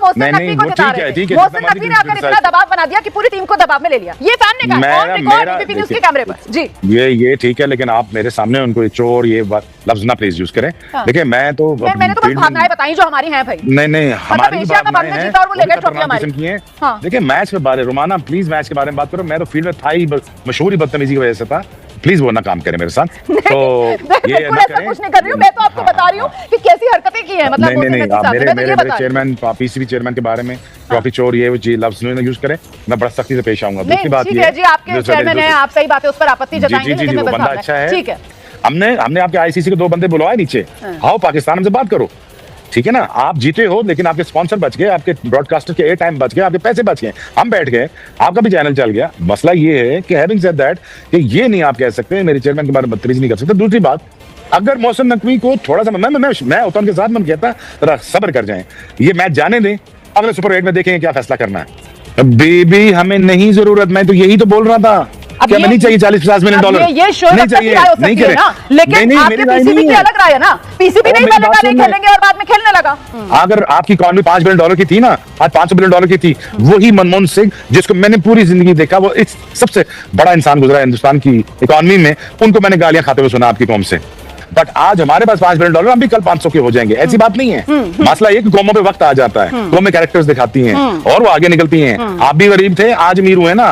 मोहसिन नकवी को जिता रहे थे। मोहसिन नकवी ने आकर इतना दबाव बना दिया कि पूरी टीम को दबाव में ले लिया। ये फैन ने कहा ऑन रिकॉर्ड एबीपी न्यूज़ के कैमरे पर। जी ये ठीक है, लेकिन आप मेरे सामने उनको चोर ये लफ्ज ना प्लीज यूज करें। देखिए मैंने तो बस भावनाएं बताई जो हमारी हैं भाई। नहीं हमारी एशिया का कप जीता और वो लेकर ट्रॉफी हमारी की है। देखिए मैच के बारे रोमाना प्लीज मैच के बारे में बात करो। मैं तो फील्ड में था ही मशहूर ही बदतमीजी की वजह से था। प्लीज वो ना काम करें मेरे साथ। तो ये ना करें। कुछ नहीं कर रही हूं, मैं तो आपको बता रही हूं कि कैसी हरकतें की हैं। मतलब नहीं आप मेरे चेयरमैन पीसीबी चेयरमैन के बारे में ट्रॉफी चोर ये जी लफ्ज यूज करें, मैं बड़ा सख्ती से पेश आऊंगा। दूसरी बात ये जी आपके चेयरमैन है, आप सही बात है, उस पर आपत्ति जताएंगे, लेकिन मैं बता रहा हूं अच्छा है। ठीक है, हमने आपके आईसीसी के 2 बंदे बुलवाए नीचे, आओ पाकिस्तान से बात करो, ठीक है ना। आप जीते हो लेकिन आपके स्पॉन्सर बच गए, आपके ब्रॉडकास्टर के एयर टाइम बच गए, आपके पैसे बच गए, हम बैठ गए, आपका भी चैनल चल गया। मसला ये है कि हैविंग सेड दैट कि ये नहीं आप कह सकते मेरे चेयरमैन के बारे में बदतमीजी नहीं कर सकते। दूसरी बात, अगर मोहसिन नकवी को थोड़ा सा मैं होता उनके साथ, मैं कहता जरा सब्र कर जाएं, ये मैच जाने दें, अगले सुपर 8 में देखेंगे क्या फैसला करना है। बेबी हमें नहीं जरूरत, मैं तो यही तो बोल रहा था। क्या नहीं चाहिए 40-50 मिलियन डॉलर? ये शो नहीं चाहिए, नहीं करें ना, लेकिन आपके पीसीबी की अलग राय है ना। पीसीबी नहीं खेलेंगे और बाद में खेलने लगा। अगर आपकी इकॉनमी $5 बिलियन की थी ना, आज $500 बिलियन की थी, वही मनमोहन सिंह जिसको मैंने पूरी जिंदगी देखा, वो सबसे बड़ा इंसान गुजरा हिंदुस्तान की इकॉनमी में, उनको मैंने गालियां खाते हुए सुना आपकी कौम से। बट आज हमारे पास $5 बिलियन, हम भी कल 500 के हो जाएंगे, ऐसी बात नहीं है। मसला ये कि कौमों पे वक्त आ जाता है, कौमें कैरेक्टर्स दिखाती हैं और वो आगे निकलती हैं। आप भी गरीब थे, आज अमीर हुए ना,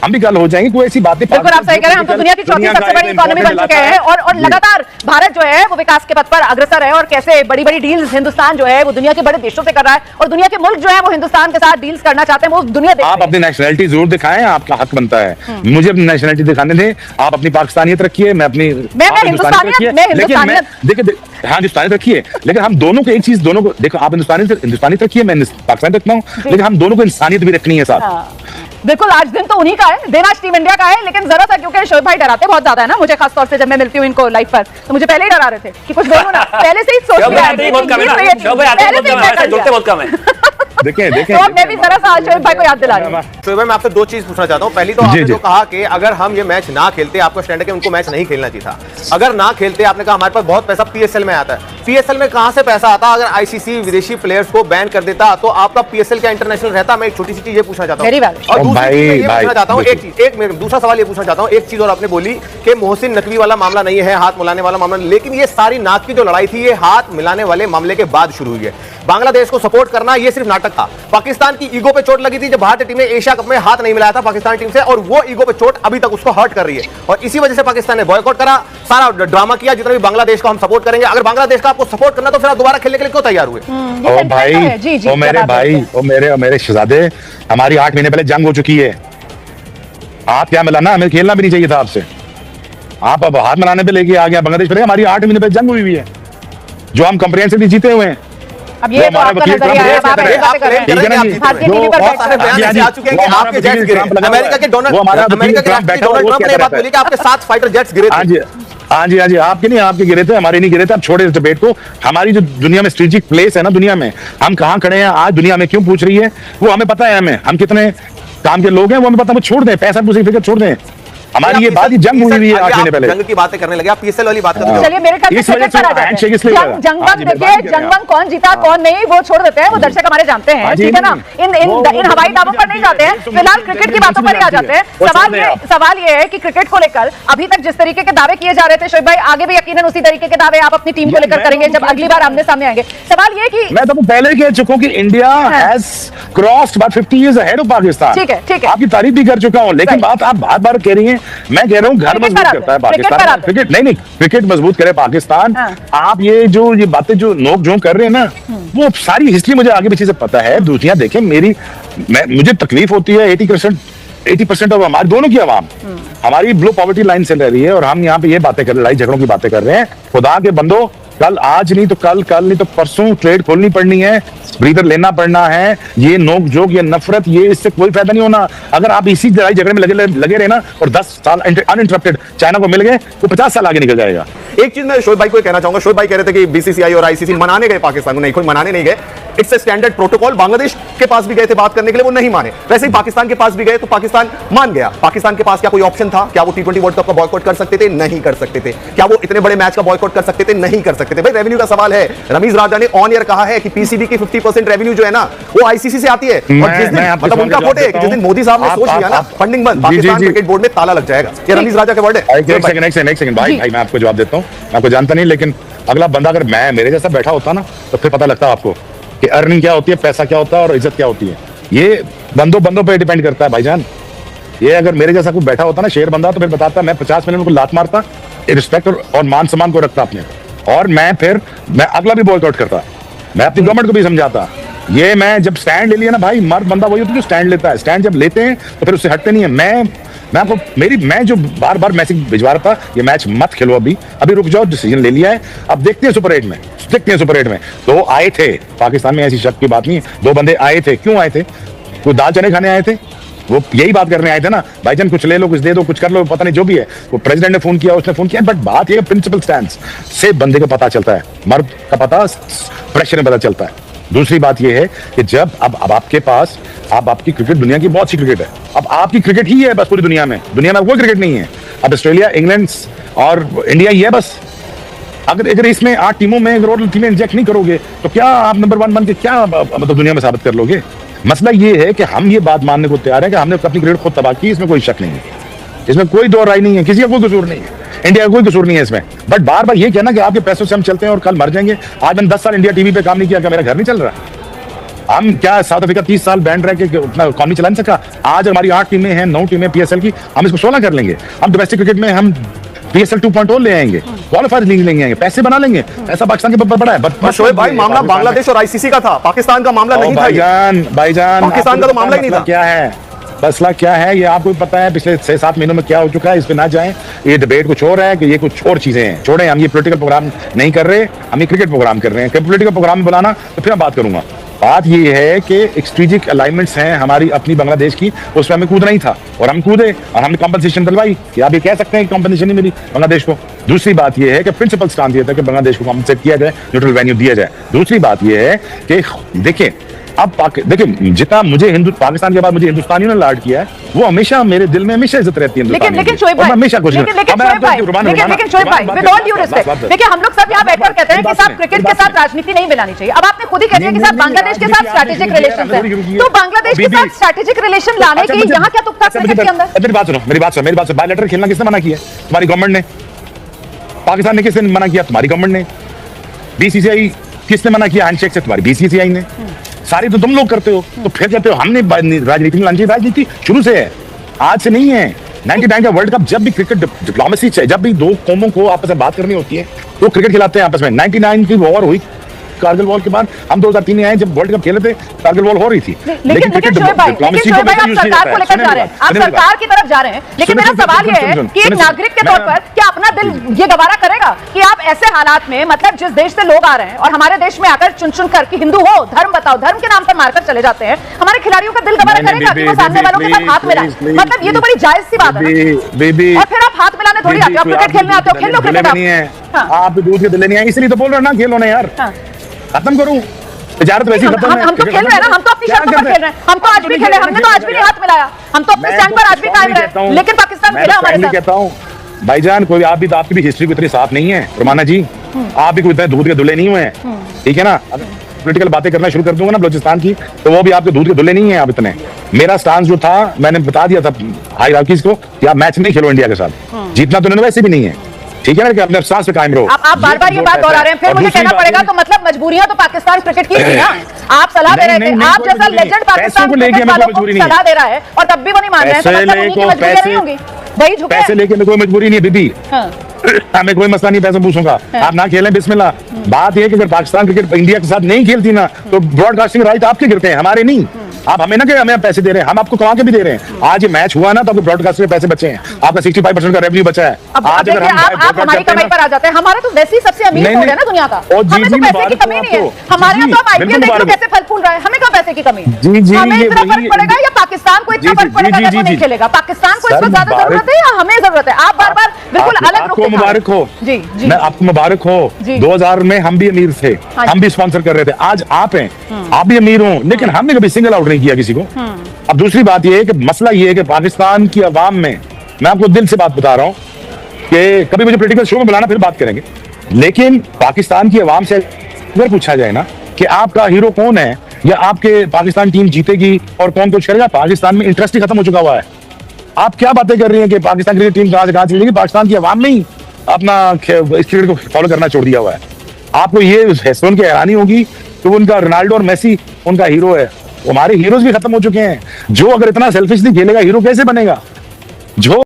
हम भी कल हो जाएंगे, कोई ऐसी बात नहीं। बिल्कुल आप सही कह रहे हैं, हम तो दुनिया की चौथी सबसे बड़ी इकोनॉमी बन चुके हैं और लगातार भारत जो है वो विकास के पथ पर अग्रसर है, और कैसे बड़ी बड़ी डील्स हिंदुस्तान जो है वो दुनिया के बड़े देशों से कर रहा है, और दुनिया के मुल्क जो है वो हिंदुस्तान के साथ डील्स करना चाहते हैं, वो दुनिया देख रही है। आप अपनी नेशनलिटी जरूर दिखाएं, आपका हक बनता है, मुझे अपनी नेशनलिटी दिखाने दें। आप अपनी पाकिस्तानियत रखिए, मैं अपनी हाँ हिंदुस्तानी रखिए, लेकिन हम दोनों को एक चीज, दोनों को देखो, आप हिंदुस्तानी रखिए, मैं पाकिस्तानी रखता हूँ, लेकिन हम दोनों को इंसानियत भी रखनी है साथ। बिल्कुल, आज दिन तो उन्हीं का है, दिन आज टीम इंडिया का है, लेकिन जरूरत है क्योंकि शोएब भाई डराते बहुत ज्यादा है ना मुझे, खासतौर से जब मैं मिलती हूँ इनको लाइव पर, तो मुझे पहले ही डरा रहे थे कि कुछ बोलो ना, पहले से ही सोच लिया है। देखें तो मैं भी जरा सा शोएब भाई को याद दिला रही हूं। शोएब भाई, मैं आपसे 2 चीज पूछना चाहता हूं। पहली तो आपने जो कहा कि अगर हम ये मैच ना खेलते, आपका स्टैंड है कि उनको मैच नहीं खेलना चाहिए था। अगर ना खेलते, आपने कहा हमारे पास बहुत पैसा पीएसएल में आता है। पीएसएल में कहां से पैसा आता? अगर आईसीसी विदेशी प्लेयर्स को बैन कर देता तो आपका पीएसएल क्या इंटरनेशनल रहता? मैं एक छोटी सी चीज ये पूछना चाहता हूं, और दूसरी चीज ये पूछना चाहता हूं, दूसरा सवाल ये पूछना चाहता हूं, एक चीज और आपने बोली कि मोहसिन नकवी वाला मामला नहीं है, हाथ मिलाने वाला मामला, लेकिन ये सारी नाक की जो लड़ाई थी, ये हाथ मिलाने वाले मामले के बाद शुरू हुई है। बांग्लादेश को सपोर्ट करना ये सिर्फ नाटक था। पाकिस्तान की ईगो पे चोट लगी थी जब भारतीय टीम ने एशिया कप में हाथ नहीं मिलाया था पाकिस्तान टीम से, और वो ईगो पे चोट अभी तक उसको हर्ट कर रही है, और इसी वजह से पाकिस्तान ने बॉयकॉट करा, सारा ड्रामा किया, जितना भी बांग्लादेश को हम सपोर्ट करेंगे। अगर बांग्लादेश का आपको सपोर्ट करना तो फिर आप दोबारा खेलने के लिए क्यों तैयार हुए? ओ भाई, ओ मेरे भाई, ओ मेरे शहजादे, हमारी 8 महीने पहले जंग हो चुकी है। हाथ क्या मिलाना, हमें खेलना भी नहीं चाहिए था आपसे। आप अब हाथ मिलाने पे लेके आ गया बांग्लादेश पे। हमारी 8 महीने पहले जंग हुई है जो हम कंप्रिहेंसिवली जीते हुए हैं। अब ये तो आपका नजरिया है, आप ऐसे कर रहे हैं, भारतीय टीवी पर बहुत सारे बयान ऐसे आ चुके हैं कि आपके जेट्स गिरे। अमेरिका के डोनाल्ड ट्रंप ने बात बोली कि आपके 7 फाइटर जेट्स गिरे थे। हाँ जी, आपके नहीं, आपके गिरे थे, हमारे नहीं गिरे थे। आप छोड़े इस डिबेट को। हमारी जो दुनिया में स्ट्रेटेजिक प्लेस है ना, दुनिया में हम कहाँ खड़े हैं आज, दुनिया में क्यों पूछ रही है, वो हमें पता है। हम कितने काम के लोग हैं वो हमें पता है। वो छोड़ दें, पैसा पूछे फिक्र छोड़ दें। हमारी ये बात ही जंग हुई है 8 महीने पहले। जंग की बातें करने लगे आप, पीएसएल वाली बात करते हैं। चलिए मेरे ख्याल से जंग देखिए, जंगबंग कौन जीता कौन नहीं वो छोड़ देते हैं, वो दर्शक हमारे जानते हैं, ठीक है ना। इन हवाई दावों पर नहीं जाते हैं, फिलहाल क्रिकेट की बातों पर ही आ जाते हैं। सवाल ये है कि क्रिकेट को लेकर अभी तक जिस तरीके के दावे किए जा रहे थे शोएब भाई, आगे भी यकीनन उसी तरीके के दावे आप अपनी टीम को लेकर करेंगे जब अगली बार आमने सामने आएंगे। सवाल ये कि मैं तो पहले कह चुका हूं कि India has crossed about 50 years ahead of Pakistan. ठीक है, आपकी तारीफ भी कर चुका हूं, लेकिन बात आप बार-बार कह रही हैं। मैं कह रहा हूं घर मजबूत करता है पाकिस्तान, क्रिकेट नहीं, क्रिकेट मजबूत करे पाकिस्तान। आप ये बातें जो नोक झोंक कर रहे हैं ना, वो सारी हिस्ट्री मुझे आगे पीछे से पता है। दूसरियां देखें, मुझे तकलीफ होती है 80% ऑफ हमारे दोनों की आवाम हमारी ब्लो पॉवर्टी लाइन से रह रही है, और हम यहाँ पे ये बातें कर, लड़ाई झगड़ों की बातें कर रहे हैं। खुदा के बंदो, कल आज नहीं तो कल नहीं तो परसों ट्रेड खोलनी पड़नी है, ब्रीदर लेना पड़ना है। ये नोक जोक, ये नफरत, ये इससे कोई फायदा नहीं होना। अगर आप इसी लड़ाई झगड़े में लगे रहे ना, और 10 साल अनइंटरप्टेड चाइना को मिल गए, वो 50 साल आगे निकल जाएगा। एक चीज मैं शोएब भाई को कहना चाहूंगा, शोएब भाई कह रहे थे कि बीसीसीआई और आईसीसी मनाने गए पाकिस्तान को, नहीं, कोई मनाने नहीं गए। It's a standard protocol. Bangladesh के पास भी गए थे बात करने के लिए, वो नहीं माने। वैसे ही पाकिस्तान के पास भी गए तो पाकिस्तान मान गया। पाकिस्तान के पास क्या कोई ऑप्शन था? क्या वो T20 वर्ल्ड कप का बॉयकॉट कर सकते थे? नहीं कर सकते थे। क्या वो इतने बड़े मैच का बॉयकॉट कर सकते थे? नहीं कर सकते। सकते थे। भाई रेवेन्यू का सवाल है, रमीज राजा ने ऑन ईयर कहा है कि पीसीबी की 50% रेवेन्यू जो है ना वो आईसीसी से आती है, और जिस दिन मतलब उनका वोट है कि जिस दिन मोदी साहब ने सोच लिया ना फंडिंग बंद, पाकिस्तान क्रिकेट बोर्ड में ताला लग जाएगा। ये रमीज राजा का वर्ड है। एक सेकंड भाई, मैं आपको जवाब देता हूँ। मैं आपको जानता नहीं, लेकिन अगला बंदा अगर मैं मेरे जैसा बैठा होता ना तो फिर पता लगता आपको कि अर्निंग क्या होती है, पैसा क्या होता है और इज्जत क्या होती है। ये बंदों पे डिपेंड करता है भाईजान। ये अगर मेरे जैसा कोई बैठा होता ना शेर बंदा तो फिर बताता मैं 50 मिनट को लात मारता, रिस्पेक्ट और मान सम्मान को रखता अपने, और मैं अगला भी बॉयकॉट करता। मैं अपनी गवर्नमेंट को भी समझाता। ये मैं जब स्टैंड ले लिया ना भाई, मर्द बंदा वही होता है जो स्टैंड लेता है। स्टैंड जब लेते हैं तो फिर उससे हटते नहीं है। मैं आपको मैं जो बार मैसेज भिजवा रहा था, ये मैच मत खेलो, अभी रुक जाओ, डिसीजन ले लिया है, अब देखते हैं सुपर 8 में। तो आए थे पाकिस्तान में, ऐसी शक की बात नहीं है। 2 बंदे आए थे, क्यों आए थे? वो दाल चने खाने आए थे, वो यही बात करने आए थे ना भाईजान, कुछ ले लो, कुछ दे दो, कुछ कर लो, पता नहीं जो भी है। वो प्रेसिडेंट ने फोन किया, उसने फोन किया, बट बात ये प्रिंसिपल स्टैंड से बंदे को पता चलता है, मर्द का पता प्रेशर में पता चलता है। दूसरी बात यह है कि जब अब आपके पास आपकी क्रिकेट दुनिया की बहुत सी क्रिकेट है, अब आपकी क्रिकेट ही है बस पूरी दुनिया में कोई क्रिकेट नहीं है। अब ऑस्ट्रेलिया, इंग्लैंड और इंडिया ही है बस। अगर इसमें 8 टीमों में अगर और टीमें इंजेक्ट नहीं करोगे तो क्या आप नंबर 1 बन के क्या मतलब दुनिया में साबित कर लोगे? मसला ये है कि हम ये बात मानने को तैयार है कि हमने अपनी क्रिकेट खुद तबाह की, इसमें कोई शक नहीं है, इसमें कोई दो राय नहीं है, किसी का कोई कसूर नहीं है, इंडिया का कोई कसूर नहीं है इसमें। बट बार ये कहना कि आपके पैसों से हम चलते हैं और कल मर जाएंगे। आज मैंने 10 साल इंडिया टीवी पे काम नहीं किया, क्या मेरा घर नहीं चल रहा? हम क्या साउथ अफ्रीका 30 साल बैंड रह के उतना इकॉनमी चला नहीं सका? आज हमारी 8 टीमें हैं, 9 टीमें पीएसएल की, हम इसको 16 कर लेंगे। हम डोमेस्टिक क्रिकेट में हम पीएसएल 2.0 ले आएंगे, क्वालिफायर लीग लेंगे आएंगे, पैसे बना लेंगे। ऐसा पाकिस्तान के ऊपर बड़ा है। शोएब भाई, मामला बांग्लादेश और आईसीसी का था, पाकिस्तान का मामला नहीं था। भाईजान पाकिस्तान का तो मामला ही नहीं था। क्या है मसला, क्या है ये आपको पता है? पिछले 6-7 महीनों में क्या हो चुका है, इस पे ना जाएं। ये डिबेट कुछ और है कि ये कुछ और चीजें हैं, छोड़ें। हम ये पॉलिटिकल प्रोग्राम नहीं कर रहे, हम ये क्रिकेट प्रोग्राम कर रहे हैं। पॉलिटिकल प्रोग्राम में बुलाना तो फिर मैं बात करूंगा। बात ये है कि एक स्ट्रेटेजिक अलाइनमेंट्स हैं हमारी अपनी बांग्लादेश की, उसमें हमें कूदना ही था और हम कूदे और हमने कॉम्पनसेशन दिलवाई। कि आप ये कह सकते हैं कि कॉम्पनसेशन नहीं मिली बांग्लादेश को। दूसरी बात ये है कि प्रिंसिपल स्टैंड ये था कि बांग्लादेश को कॉम्पनसेट किया जाए, न्यूट्रल वेन्यू दिया जाए। दूसरी बात ये है कि देखिए अब देखिए जितना मुझे पाकिस्तान के बाद मुझे हिंदुस्तानियों ने लाड किया है, वो हमेशा मेरे दिल में हमेशा इज्जत रहती है। लेकिन शोएब भाई, हमेशा कुछ लेकिन शोएब भाई, विद ऑल ड्यू रिस्पेक्ट, देखिए हम लोग सब यहाँ बैठकर कहते हैं कि साहब क्रिकेट के साथ राजनीति नहीं मिलानी चाहिए। अब आपने खुद ही कह दिया कि साहब बांग्लादेश के साथ स्ट्रैटेजिक रिलेशन है, तो बांग्लादेश के साथ स्ट्रैटेजिक रिलेशन लाने की यहाँ क्या तुक था क्रिकेट के अंदर? मेरी बात सुनो। बायलैटरल खेलना किसने मना किया? तुम्हारी गवर्नमेंट ने। पाकिस्तान ने किसने मना किया? तुम्हारी गवर्नमेंट ने। बीसीसीआई किसने मना किया हैंडशेक से? तुम्हारी बीसीसीआई ने। सारी तो तुम लोग करते हो, तो फिर कहते हो हमने राजनीति में लानी चाहिए। राजनीति शुरू से है, आज से नहीं है। 99 का वर्ल्ड कप, जब भी क्रिकेट डिप्लोमेसी चाहिए, जब भी दो कौमों को आपस में बात करनी होती है तो क्रिकेट खिलाते हैं आपस में। 99 की वॉर हुई कारगिल वॉर के बाद, हम 2003 में आए, जब वर्ल्ड कप खेले थे कारगिल वॉर हो रही थी। लेकिन शोएब भाई, आप सरकार को लेकर जा रहे हैं, आप सरकार की तरफ जा रहे हैं, लेकिन मेरा सवाल ये है कि एक नागरिक के तौर पर क्या अपना दिल ये गवारा करेगा कि आप ऐसे हालात में, मतलब जिस देश से लोग आ रहे हैं और हमारे देश में आकर चुन कर कि हिंदू हो, धर्म बताओ, धर्म के नाम पर मारकर चले जाते हैं, हमारे खिलाड़ियों का दिल गवारा करेगा कि वो सामने वालों के साथ हाथ मिलाएं? मतलब ये तो बड़ी जायज सी बात है। और फिर आप हाथ मिलाने थोड़ी आते हो, आप क्रिकेट खेलने आते हो, खेल लो क्रिकेट। आप दूध के दिले नहीं है, इसलिए तो बोल रहे ना खेलो ना यार, खत्म करूं तिजारत वैसी खत्म है। हम तो खेल रहे हैं ना, हम तो अपनी शर्तों पर खेल रहे हैं, हम तो आज भी खेले, हमने तो आज भी नहीं हाथ मिलाया, हम तो अपने स्टैंड पर आज भी कायम रहे, लेकिन पाकिस्तान खेला हमारे साथ। कहता हूं भाईजान, कोई आपकी भी हिस्ट्री इतनी साफ नहीं है रुमाना जी, आप भी कोई दूध के दुल्हे नहीं हुए हैं, ठीक है ना? पॉलिटिकल बातें करना शुरू कर दूंगा ना बलूचिस्तान की, तो वो भी आपके दूध के दुल्हे नहीं है आप इतने। मेरा स्टांस जो था, मैंने बता दिया था हायरार्कीज को कि आप मैच नहीं खेलो इंडिया के साथ, जीतना तो वैसे भी नहीं है, ठीक है ना? कि अपने सांस पे कायम रहो। आप बार-बार ये बात दोहरा रहे हैं, फिर मुझे कहना पड़ेगा तो मतलब मजबूरियां तो पाकिस्तान क्रिकेट की थी ना। आप सलाह दे रहे थे, आप जैसा लेजेंड पाकिस्तान क्रिकेट वालों को सलाह दे रहा है और तब भी वो नहीं मान रहे हैं, तो मतलब उन्हीं की मजबूरियां नहीं होंगी, वही झुके। पैसे लेके कोई मजबूरी नहीं है बीबी, हमें कोई मसला नहीं, पैसे पूछूंगा, आप ना खेलें बिस्मिल्लाह। बात यह कि अगर पाकिस्तान क्रिकेट इंडिया के साथ नहीं खेलती ना, तो ब्रॉडकास्टिंग राइट आपके गिरते हैं, हमारे नहीं। आप हमें ना कि हमें पैसे दे रहे हैं, हम आपको कमा के भी दे रहे हैं। आज ये मैच हुआ ना तो आपके ब्रॉडकास्टिंग के पैसे बचे हैं, आपका 65% का रेवेन्यू बचा है। आज अगर आप हमारी कमाई पर आ जाते हैं, हमारा तो वैसे ही सबसे अमीर हो गया ना दुनिया का, हमें तो पैसे की कमी नहीं है। हमारे यहाँ तो आईपीएल देख लो कैसे फल फूल रहा है, हमें कहाँ पैसे की कमी? हमें इतना फर्क पड़ेगा या पाकिस्तान को इतना फर्क पड़ेगा अगर वो नहीं खेलेगा? पाकिस्तान को इसमें ज्यादा जरूरत है या हमें जरूरत है? आप बार बार बिल्कुल अलग रुख। मुबारक हो जी, मैं आपको मुबारक हो। 2000 में हम भी अमीर थे, हम भी स्पॉन्सर कर रहे थे, आज आप हैं, आप भी अमीर हो, लेकिन हमने कभी सिंगल आउट नहीं किया किसी को। अब दूसरी बात यह है कि मसला यह है कि पाकिस्तान की अवाम में, मैं आपको दिल से बात बता रहा हूं कि कभी मुझे पॉलिटिकल शो में बुलाना, फिर बात करेंगे। लेकिन पाकिस्तान की आवाम से अगर पूछा जाए ना कि आपका हीरो कौन है या आपके पाकिस्तान टीम जीतेगी और कौन कुछ करेगा, पाकिस्तान में इंटरेस्ट ही खत्म हो चुका हुआ है। आप क्या बातें कर रही हैं कि पाकिस्तान क्रिकेट टीम कहां से कहां चलेगी? पाकिस्तान की आवाम ने ही अपना इस क्रिकेट को फॉलो करना छोड़ दिया हुआ है। आपको ये सुन के हैरानी होगी कि उनका रोनाल्डो और मेसी उनका हीरो है। हमारे हीरोज भी खत्म हो चुके हैं। जो अगर इतना सेल्फिशली खेलेगा हीरो कैसे बनेगा? जो